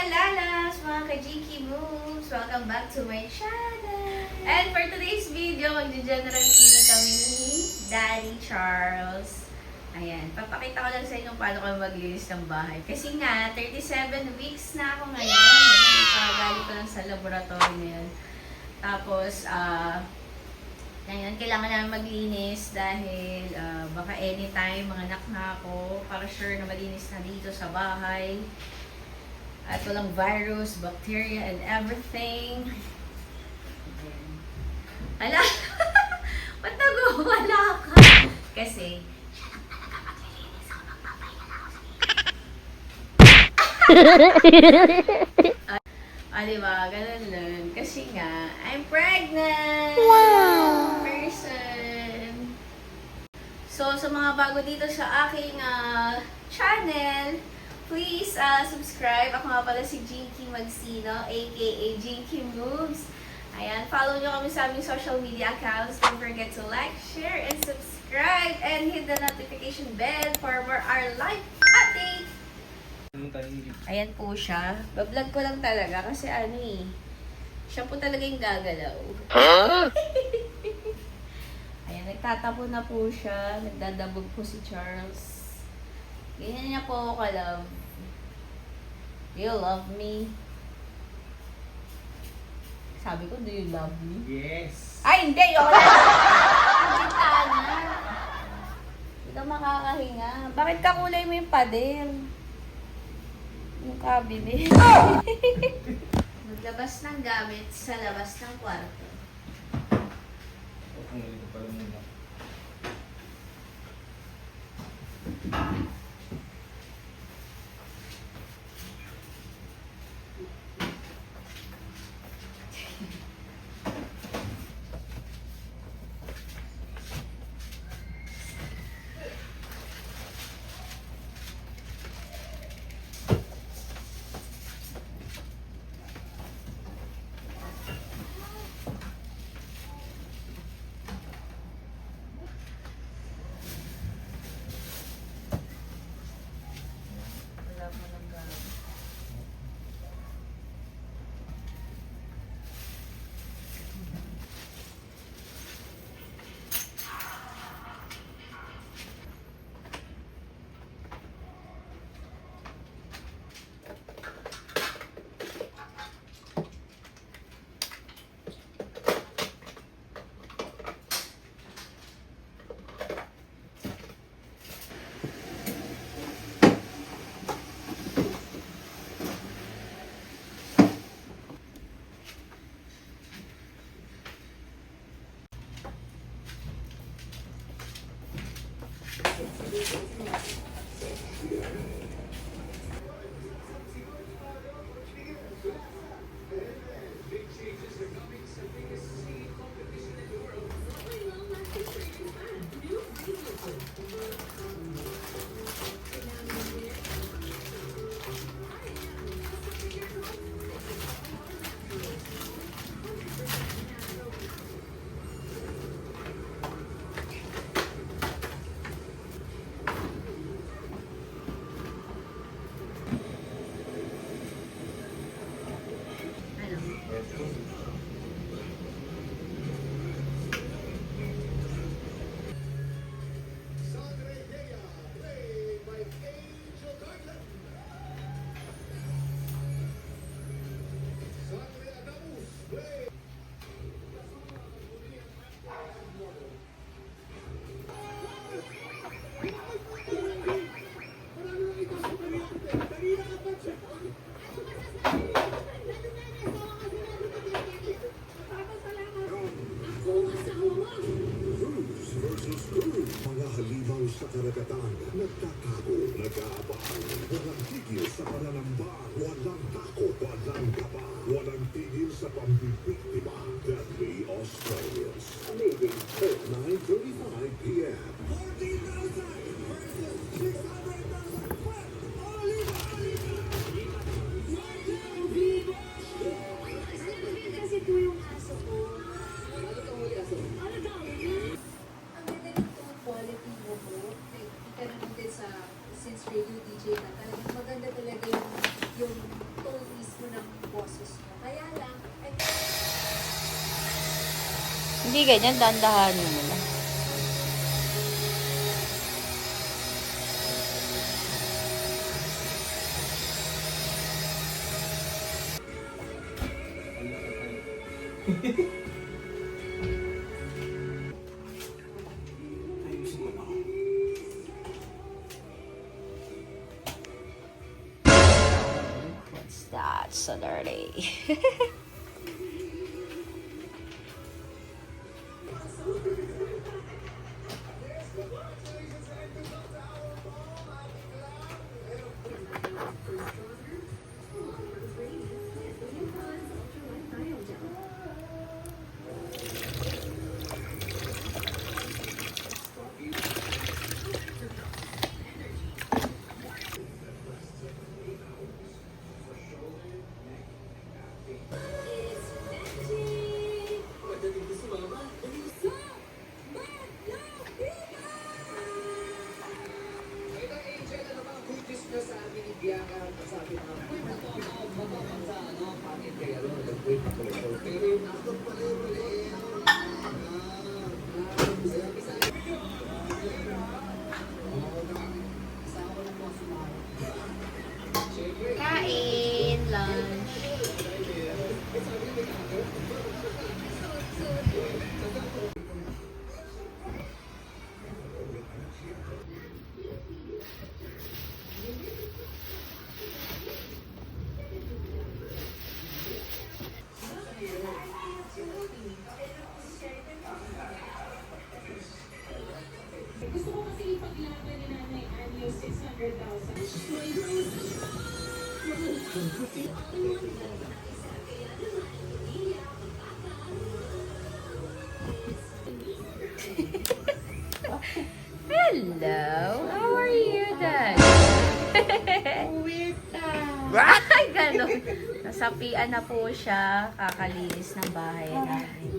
mga lalas, mga ka-Jiki moves! Welcome back to my channel! And for today's video, mag-general cleaning kami ni Daddy Charles. Ayan, papakita ko lang sa inyo paano kami maglinis ng bahay. Kasi nga, 37 weeks na ako ngayon. Galing ko lang sa laboratory ngayon. Tapos, ngayon, kailangan namin maglinis dahil baka anytime mga anak na ako para sure na malinis na dito sa bahay. At walang virus, bacteria, and everything. Hala! Ba't nag-wala ka? Kasi, siya lang talaga maglilinis ako. Magpapahinga ako sa diba? Ganun lang. Kasi nga, I'm pregnant! Wow! Person! So, sa mga bago dito sa aking channel, please subscribe. Ako nga pala si Jinky Magsino, aka Jinky Moves. Ayan, follow nyo kami sa aming social media accounts. Don't forget to like, share, and subscribe. And hit the notification bell for more our live updates. Ayan po siya. Bablog ko lang talaga kasi siya po talaga yung gagalaw. Ayan, nagtatapo na po siya. Nagdadabog po si Charles. Ganyan niya po ako ka-love. Do you love me? Sabi ko, do you love me? Yes! Ay, hindi! Yung wala! Ang na. Hindi ka makakahinga. Bakit kakulay mo yung pader? Yung cabinet. Maglabas ng gamit sa labas ng kwarto. Ang galing ko pala muna. Wala mo ng gamit. Mga halimaw sa karagatan, nagtatago, nag-aabang, walang tigil sa pananamba, walang takot, walang kaba, walang tigil sa pambibiktima. Deadly Australians. Moving at 9:35 p.m. 40,000 versus 600,000 flat. Kasi po yung aso ko. Ano ka muli aso? Ano daw? Ang ganda nito quality mo po. Ika naman din sa since radio DJ na talagang maganda talaga yung tone Hindi ganyan, dandahanin mo lang. What's that? So dirty. Kain, lunch. Gusto ko kasi ipaglaban ni Nanay Ann yung 600,000. Hello, how are you, Dad? Ay, ganun. Nasapian na po siya. Kakalinis ng bahay namin.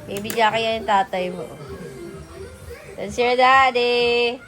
Baby Jackie yan yung tatay mo. That's your daddy.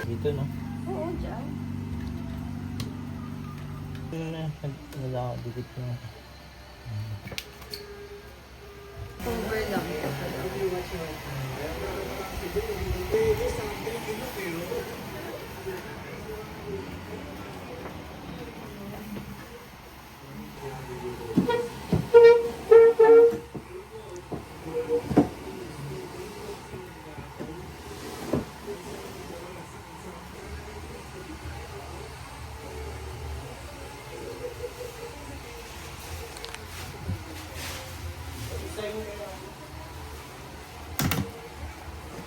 Dito, no? Oo, dyan. Wala ka dikit na. Over lang.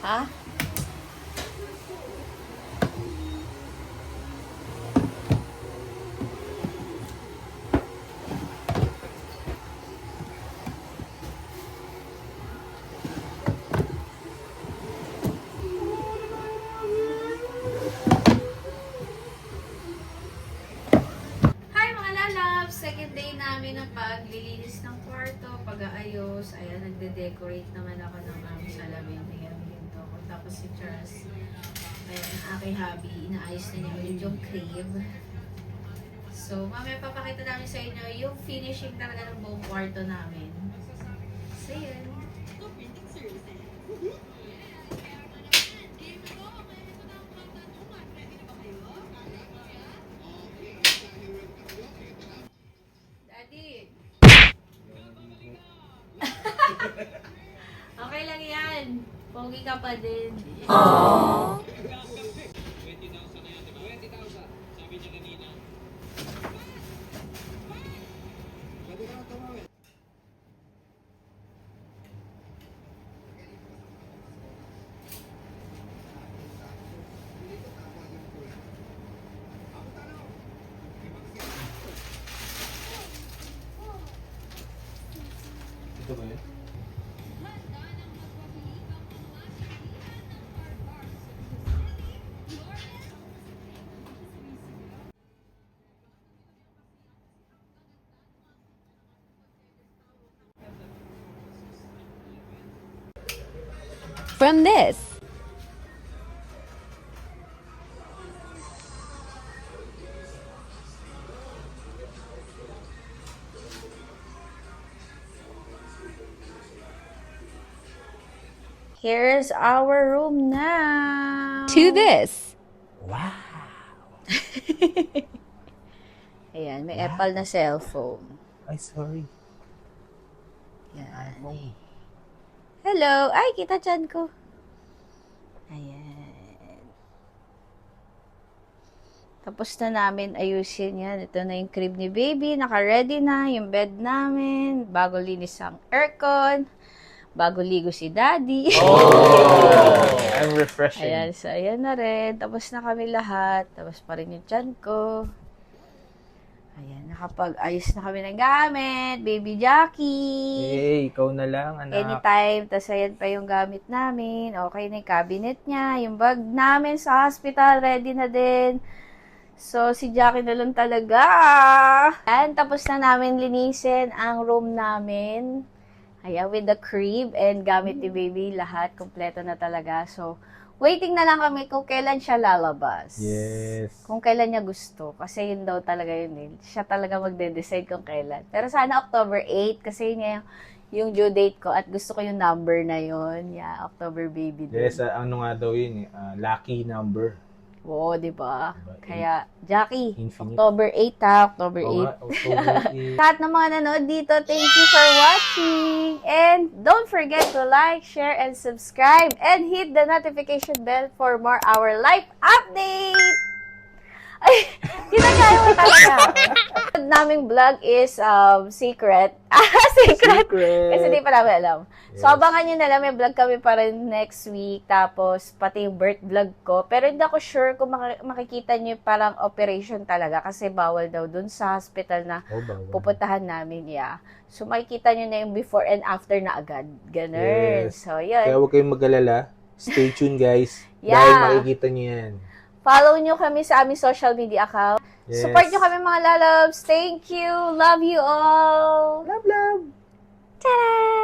Ha? Hi mga lalabs! Second day namin ng paglilinis ng kwarto, pag-aayos. Ayan, nagde-decorate naman ako ng aming salamin. Ayan, ginto ko. Tapos si Charles, ayan, ang aking hubby, inaayos na niya ulit yung crib. So, mamaya papakita namin sa inyo yung finishing talaga ng buong kwarto namin. So, yun. Daddy! Okay lang yan. Pogi ka pa din. Aww. Ito ba yun? From this. Here's our room now. To this. Wow! Ayan, may Apple na cellphone. Ay, sorry. Yan. iPhone. Hello! Ay, kita dyan ko. Ayan. Tapos na namin ayusin yan. Ito na yung crib ni baby. Naka-ready na yung bed namin. Bago linis ang aircon. Bago ligo si daddy. I'm refreshing. Ayan, so ayan na rin. Tapos na kami lahat. Tapos pa rin yung tiyan ko. Ayan, nakapag-ayos na kami ng gamit. Baby Jackie. Hey, ikaw na lang, anak. Anytime. Tapos ayan pa yung gamit namin. Okay na yung cabinet niya. Yung bag namin sa hospital, ready na din. So, si Jackie na lang talaga. Ayan, tapos na namin linisin ang room namin. Ayan, with the crib and gamit ni baby, lahat, kompleto na talaga. So, waiting na lang kami kung kailan siya lalabas. Yes. Kung kailan niya gusto. Kasi yun daw talaga yun eh. Siya talaga magde-decide kung kailan. Pero sana October 8 kasi yun yung due date ko at gusto ko yung number na yun. Yeah, October baby din. Yes, ano nga daw yun, lucky number. Oo, di ba? Diba? Kaya, Jackie, Infinite. October 8 ha, October 8. Oo nga, October 8. Lahat ng mga nanood dito, thank you for watching. And don't forget to like, share, and subscribe. And hit the notification bell for more our life update. Ay, ginagaya mo talaga. Naming vlog is secret. Secret. Kasi di pa namin alam. So, Yes. abangan nyo na lang. May vlog kami para next week. Tapos, pati yung birth vlog ko. Pero hindi ako sure kung makikita nyo yung parang operation talaga. Kasi bawal daw dun sa hospital na Oh, bawal. pupuntahan namin. Yeah. So, makikita nyo na yung before and after na agad. Ganun. Yes. So, yun. Kaya huwag kayong mag-alala. Stay tuned, guys. Yeah. Dahil makikita nyo yan. Follow nyo kami sa aming social media account. Yes. Support nyo kami mga lalabs. Thank you. Love you all. Love, love. Ta-da!